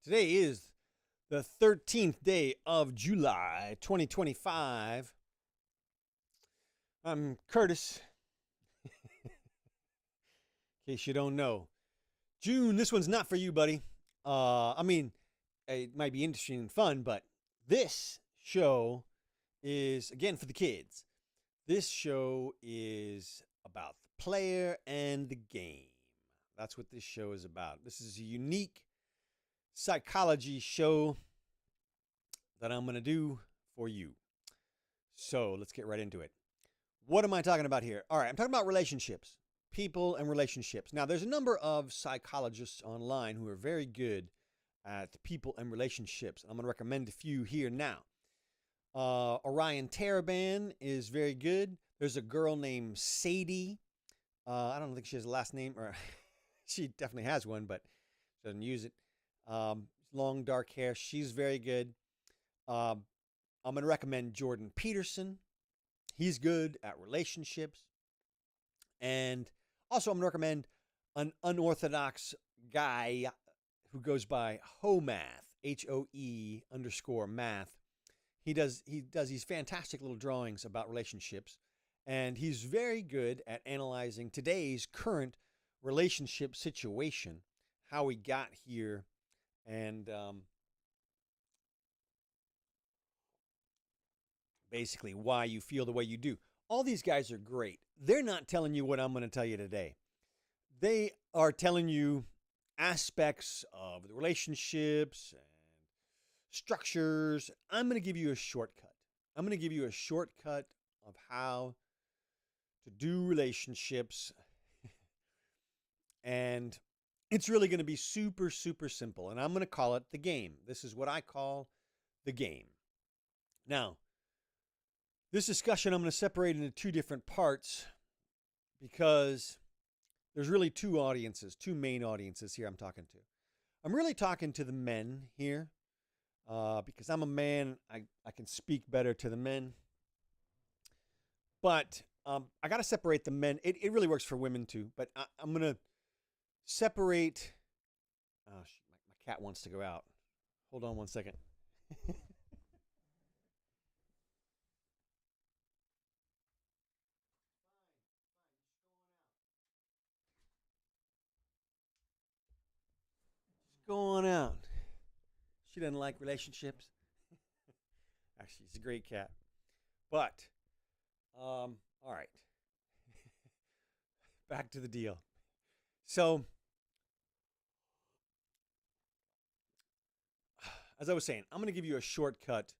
Today is the 13th day of July 2025. I'm Curtis, in case you don't know. June, this one's not for you, buddy. It might be interesting and fun, but this show is, again, for the kids. This show is about the player and the game. That's what this show is about. This is a unique psychology show that I'm going to do for you. So let's get right into it. What am I talking about here? All right, I'm talking about relationships, people and relationships. Now, there's a number of psychologists online who are very good at people and relationships. I'm going to recommend a few here now. Orion Taraban is very good. There's a girl named Sadie. I don't think she has a last name, or she definitely has one, but she doesn't use it. Long dark hair. She's very good. I'm going to recommend Jordan Peterson. He's good at relationships. And also I'm going to recommend an unorthodox guy who goes by Homath, HOE_math. He does these fantastic little drawings about relationships, and he's very good at analyzing today's current relationship situation, how we got here, and basically why you feel the way you do. All these guys are great. They're not telling you what I'm going to tell you today. They are telling you aspects of the relationships and structures. I'm going to give you a shortcut. I'm going to give you a shortcut of how to do relationships. And it's really going to be super, super simple. And I'm going to call it the game. This is what I call the game. Now, this discussion I'm going to separate into two different parts because there's really two audiences, two main audiences here I'm talking to. I'm really talking to the men here because I'm a man. I can speak better to the men. But I got to separate the men. It really works for women too. But I'm going to separate. Oh, my cat wants to go out. Hold on one second. Go on out. She doesn't like relationships. Actually, she's a great cat. But, all right. Back to the deal. So, as I was saying, I'm going to give you a shortcut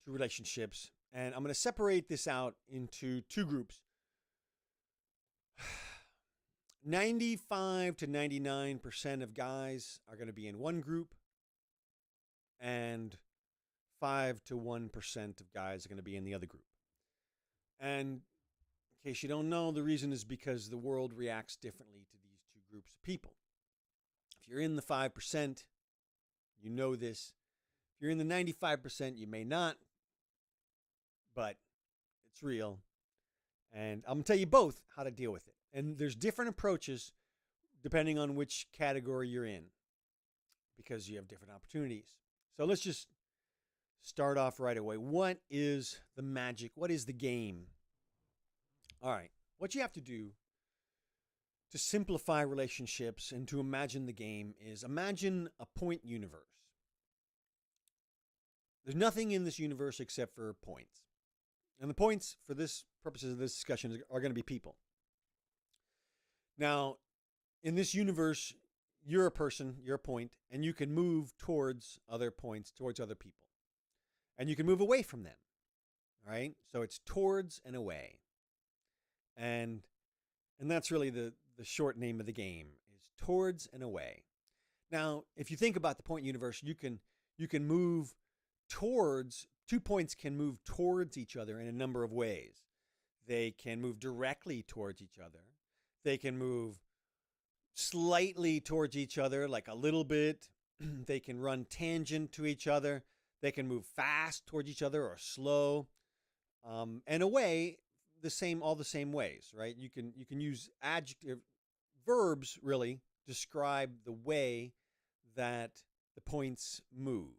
to relationships, and I'm going to separate this out into two groups. 95 to 99% of guys are going to be in one group, and 5 to 1% of guys are going to be in the other group. And in case you don't know, the reason is because the world reacts differently to these two groups of people. If you're in the 5%, you know this. If you're in the 95%, you may not, but it's real. And I'm going to tell you both how to deal with it. And there's different approaches depending on which category you're in because you have different opportunities. So let's just start off right away. What is the magic? What is the game? All right. What you have to do to simplify relationships and to imagine the game is imagine a point universe. There's nothing in this universe except for points. And the points for this purposes of this discussion are going to be people. Now, in this universe, you're a person, you're a point, and you can move towards other points, towards other people. And you can move away from them. All right? So it's towards and away. And that's really the short name of the game, is towards and away. Now, if you think about the point universe, you can move towards, 2 points can move towards each other in a number of ways. They can move directly towards each other. They can move slightly towards each other, like a little bit. They can run tangent to each other. They can move fast towards each other or slow. And away, all the same ways, right? You can use verbs really describe the way that the points move.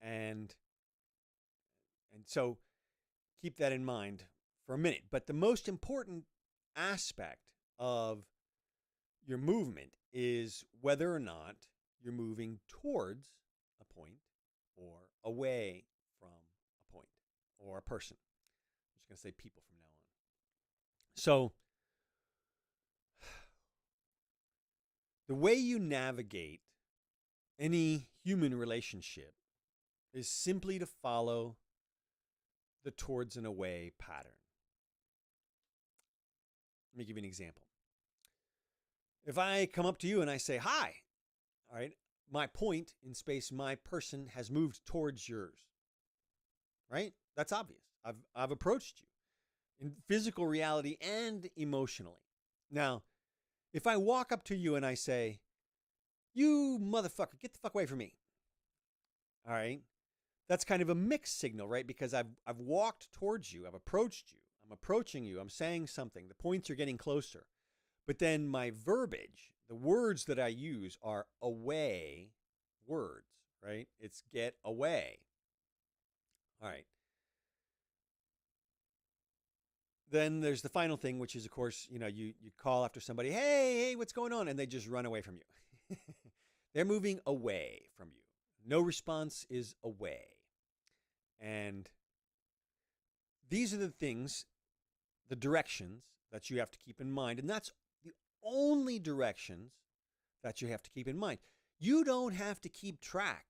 And so keep that in mind for a minute. But the most important aspect of your movement is whether or not you're moving towards a point or away from a point or a person. I'm just going to say people from now on. So the way you navigate any human relationship is simply to follow the towards and away pattern. Let me give you an example. If I come up to you and I say, hi, all right, my point in space, my person has moved towards yours, right? That's obvious. I've approached you in physical reality and emotionally. Now, if I walk up to you and I say, you motherfucker, get the fuck away from me, all right, that's kind of a mixed signal, right? Because I've walked towards you, I've approached you, I'm approaching you, I'm saying something, the points are getting closer. But then my verbiage, the words that I use are away words, right? It's get away. All right. Then there's the final thing, which is, of course, you call after somebody, hey, what's going on? And they just run away from you. They're moving away from you. No response is away. And these are the things, the directions that you have to keep in mind. And that's the only directions that you have to keep in mind. You don't have to keep track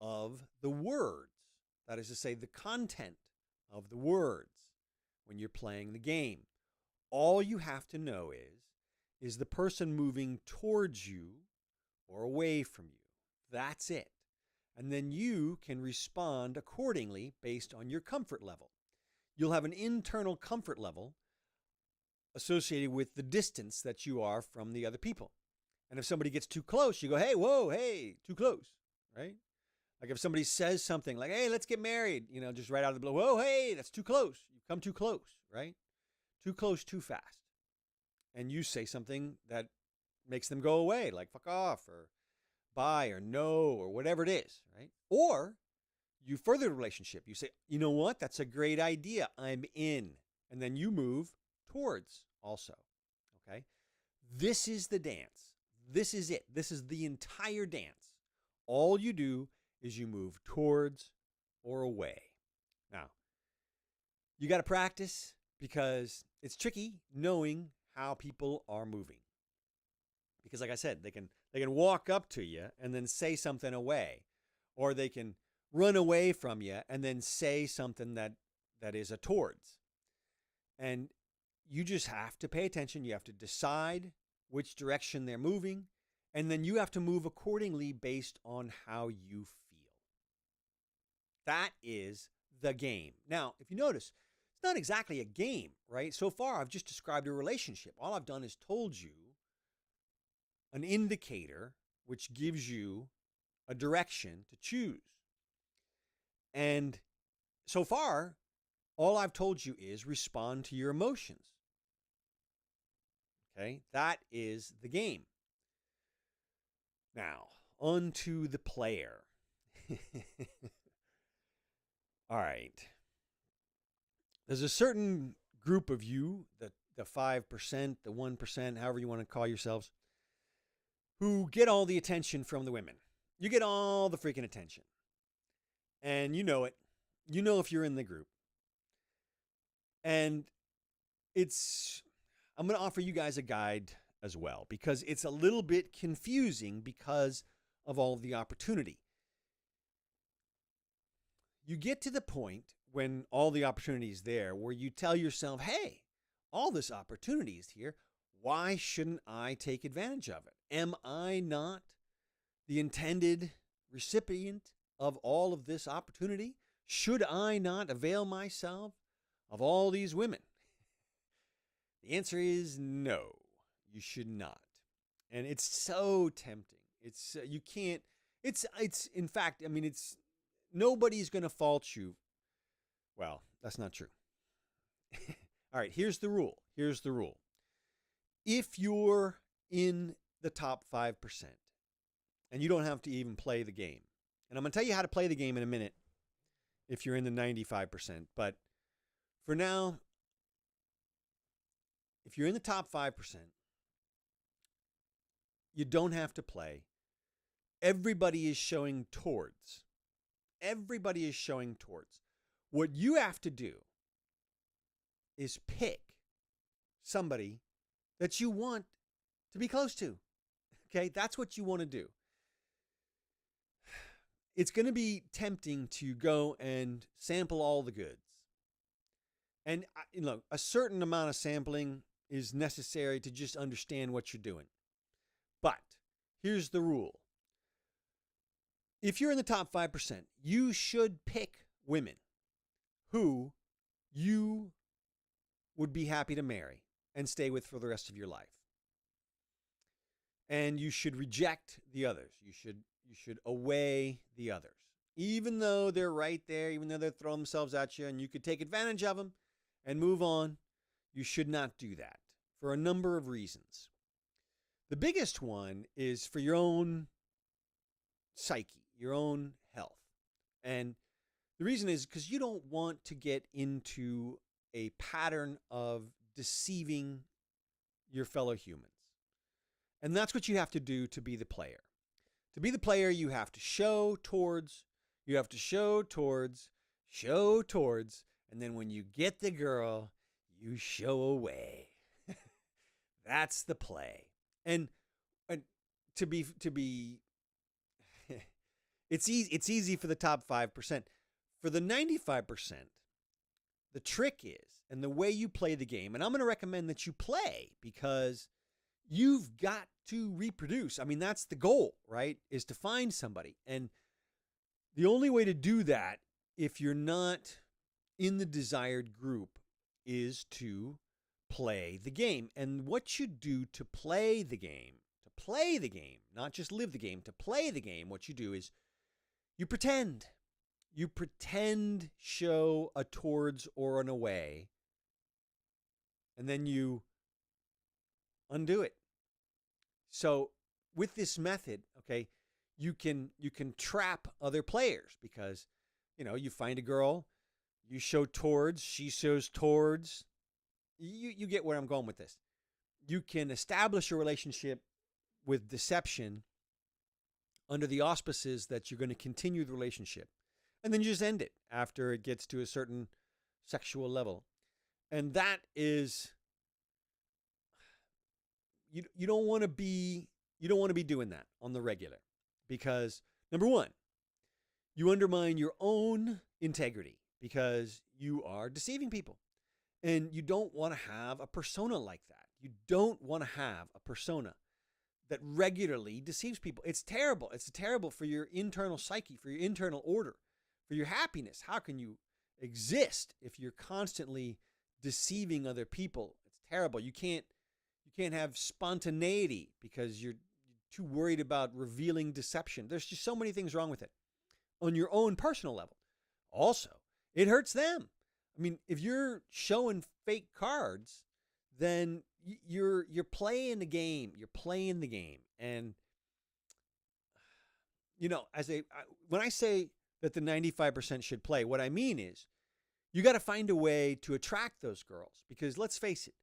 of the words. That is to say, the content of the words when you're playing the game. All you have to know is the person moving towards you or away from you. That's it. And then you can respond accordingly based on your comfort level. You'll have an internal comfort level associated with the distance that you are from the other people. And if somebody gets too close, you go, hey, whoa, hey, too close, right? Like if somebody says something like, hey, let's get married, just right out of the blue, whoa, hey, that's too close. You've come too close, right? Too close, too fast. And you say something that makes them go away, like fuck off or bye or no or whatever it is, right? Or you further the relationship. You say, you know what? That's a great idea. I'm in. And then you move towards also, okay? This is the dance. This is it. This is the entire dance. All you do is you move towards or away. Now, you got to practice because it's tricky knowing how people are moving. Because like I said, they can walk up to you and then say something away, or they can run away from you and then say something that is a towards. And you just have to pay attention. You have to decide which direction they're moving, and then you have to move accordingly based on how you feel. That is the game. Now, if you notice, it's not exactly a game, right? So far, I've just described a relationship. All I've done is told you an indicator which gives you a direction to choose. And so far, all I've told you is respond to your emotions. Okay, that is the game. Now, on to the player. All right. There's a certain group of you, the 5%, the 1%, however you want to call yourselves, who get all the attention from the women. You get all the freaking attention. And you know it. You know if you're in the group. And I'm going to offer you guys a guide as well, because it's a little bit confusing because of all the opportunity. You get to the point when all the opportunity is there where you tell yourself, hey, all this opportunity is here. Why shouldn't I take advantage of it? Am I not the intended recipient of all of this opportunity? Should I not avail myself of all these women? The answer is no, you should not. And it's so tempting. It's you can't. It's in fact. I mean, it's nobody's going to fault you. Well, that's not true. All right. Here's the rule. Here's the rule. If you're in the top 5%, And you don't have to even play the game. And I'm going to tell you how to play the game in a minute if you're in the 95%. But for now, if you're in the top 5%, you don't have to play. Everybody is showing towards. Everybody is showing towards. What you have to do is pick somebody that you want to be close to. Okay, that's what you want to do. It's going to be tempting to go and sample all the goods. And a certain amount of sampling is necessary to just understand what you're doing. But here's the rule. If you're in the top 5%, you should pick women who you would be happy to marry and stay with for the rest of your life. And you should reject the others. You should away the others. Even though they're right there, even though they're throwing themselves at you and you could take advantage of them and move on, you should not do that for a number of reasons. The biggest one is for your own psyche, your own health. And the reason is because you don't want to get into a pattern of deceiving your fellow humans. And that's what you have to do to be the player. To be the player, you have to show towards, and then when you get the girl, you show away. That's the play. And to be it's easy for the top 5%. For the 95%, the trick is, and the way you play the game, and I'm going to recommend that you play because you've got to reproduce. I mean, that's the goal, right? Is to find somebody. And the only way to do that, if you're not in the desired group, is to play the game. And what you do to play the game, not just live the game, to play the game, what you do is you pretend. You pretend, show a towards or an away, and then you undo it. So with this method, okay, you can trap other players because, you find a girl, you show towards, she shows towards. You get where I'm going with this. You can establish a relationship with deception under the auspices that you're going to continue the relationship. And then you just end it after it gets to a certain sexual level. And that is, you don't want to be doing that on the regular, because number one, you undermine your own integrity because you are deceiving people. And you don't want to have a persona like that. You don't want to have a persona that regularly deceives people. It's terrible. It's terrible for your internal psyche, for your internal order, for your happiness. How can you exist if you're constantly deceiving other people? It's terrible. You can't have spontaneity because you're too worried about revealing deception. There's just so many things wrong with it on your own personal level. Also, it hurts them. I mean, if you're showing fake cards, then you're playing the game. You're playing the game. And when I say that the 95% should play, what I mean is you got to find a way to attract those girls, because let's face it,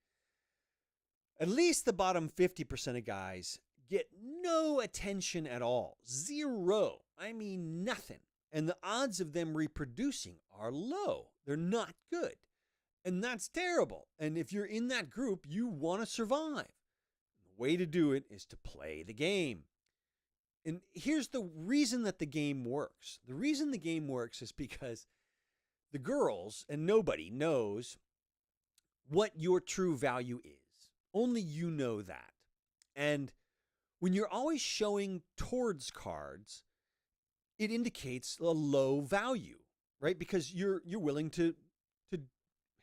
at least the bottom 50% of guys get no attention at all. Zero. I mean, nothing. And the odds of them reproducing are low. They're not good. And that's terrible. And if you're in that group, you want to survive. The way to do it is to play the game. And here's the reason that the game works. The reason the game works is because the girls, and nobody knows what your true value is. Only you know that. And when you're always showing towards cards, it indicates a low value, right? Because you're willing to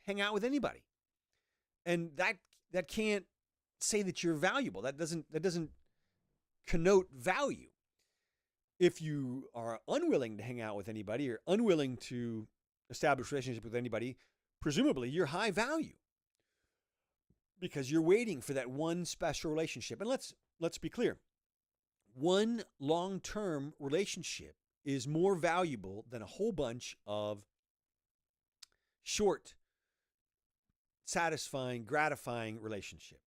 hang out with anybody. And that can't say that you're valuable. That doesn't connote value. If you are unwilling to hang out with anybody or unwilling to establish a relationship with anybody, presumably you're high value because you're waiting for that one special relationship. And let's be clear. one long-term relationship is more valuable than a whole bunch of short, satisfying, gratifying relationships.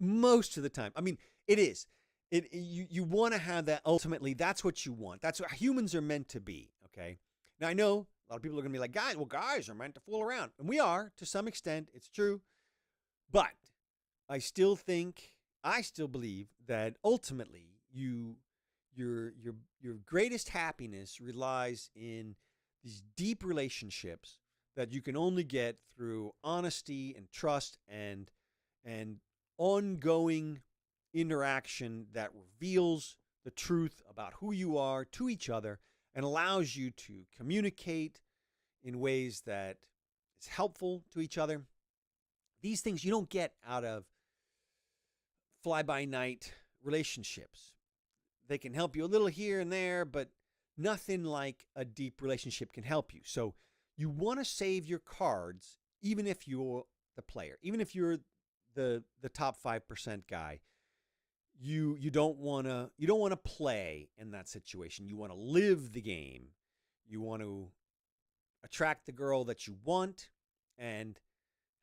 Most of the time. I mean, it is. You want to have that. Ultimately, that's what you want. That's what humans are meant to be. Okay. Now I know a lot of people are going to be like, guys are meant to fool around, and we are to some extent. It's true, but I still believe that ultimately your greatest happiness relies in these deep relationships that you can only get through honesty and trust and ongoing interaction that reveals the truth about who you are to each other and allows you to communicate in ways that is helpful to each other. These things you don't get out of fly-by-night relationships. They can help you a little here and there, but nothing like a deep relationship can help you. So you want to save your cards, even if you're the player, even if you're the top 5% guy. You don't want to play in that situation. You want to live the game. You want to attract the girl that you want and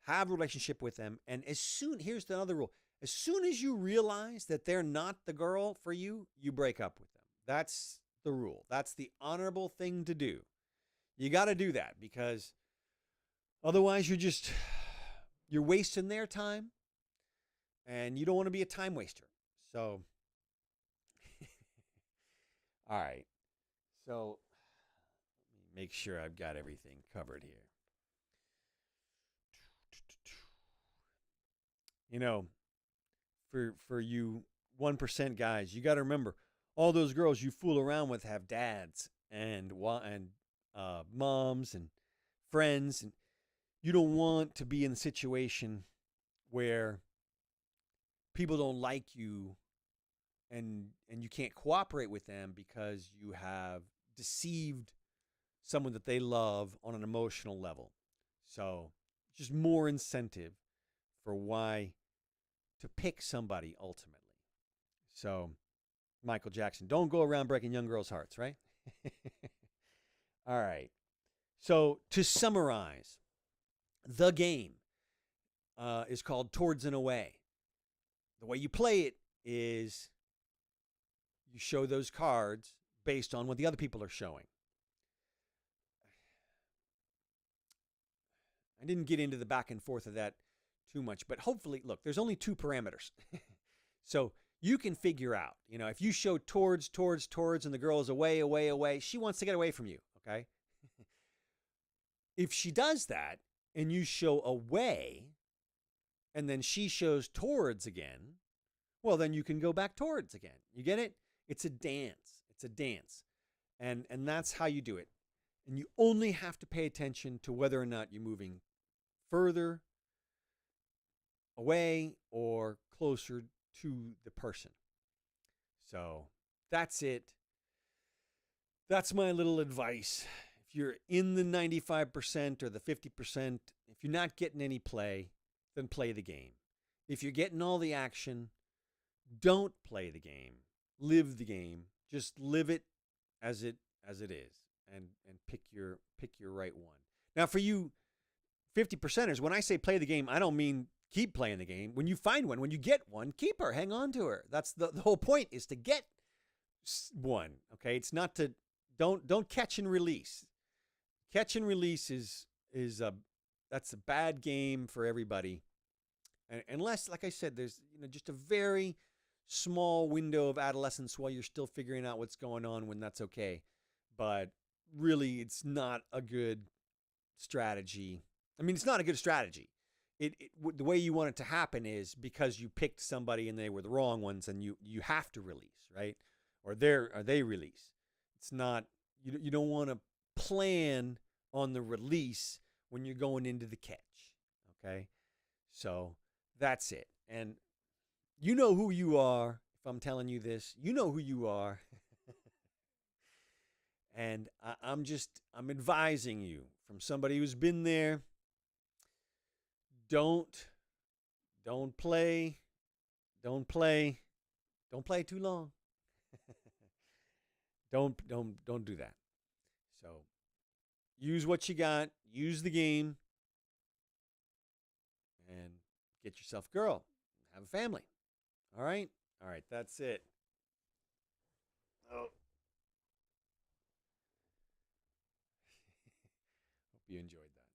have a relationship with them. And here's the other rule. As soon as you realize that they're not the girl for you, you break up with them. That's the rule. That's the honorable thing to do. You got to do that because otherwise you're wasting their time and you don't want to be a time waster. So, all right. So, let me make sure I've got everything covered here. You know, for you 1% guys, you got to remember all those girls you fool around with have dads and moms and friends, and you don't want to be in a situation where people don't like you and you can't cooperate with them because you have deceived someone that they love on an emotional level. So just more incentive for why to pick somebody ultimately. So Michael Jackson, don't go around breaking young girls' hearts, right? All right. So to summarize, the game is called Towards and Away. The way you play it is you show those cards based on what the other people are showing. I didn't get into the back and forth of that too much, but hopefully, look, there's only 2 parameters. So you can figure out, if you show towards, and the girl is away, she wants to get away from you, okay? If she does that and you show away and then she shows towards again, well, then you can go back towards again. You get it? It's a dance. It's a dance. And that's how you do it. And you only have to pay attention to whether or not you're moving further away or closer to the person. So that's it. That's my little advice. If you're in the 95% or the 50%, if you're not getting any play, then play the game. If you're getting all the action, don't play the game. Live the game. Just live it as it is, and pick your right one. Now, for you 50%ers, when I say play the game, I don't mean keep playing the game. When you find one, when you get one, keep her, hang on to her. That's the whole point, is to get one. Okay, it's not to don't catch and release. Catch and release is that's a bad game for everybody, and unless, like I said, there's just a very small window of adolescence while you're still figuring out what's going on, when that's okay. But really, it's not a good strategy. I mean, it's not a good strategy. The way you want it to happen is because you picked somebody and they were the wrong ones, and you have to release, right? Or they release. It's not, you don't want to plan on the release when you're going into the catch. Okay? So that's it. And you know who you are. If I'm telling you this, you know who you are. And I'm advising you from somebody who's been there. Don't play too long. Don't do that. So use what you got. Use the game, and get yourself a girl. Have a family. All right. All right. That's it. Oh. Hope you enjoyed.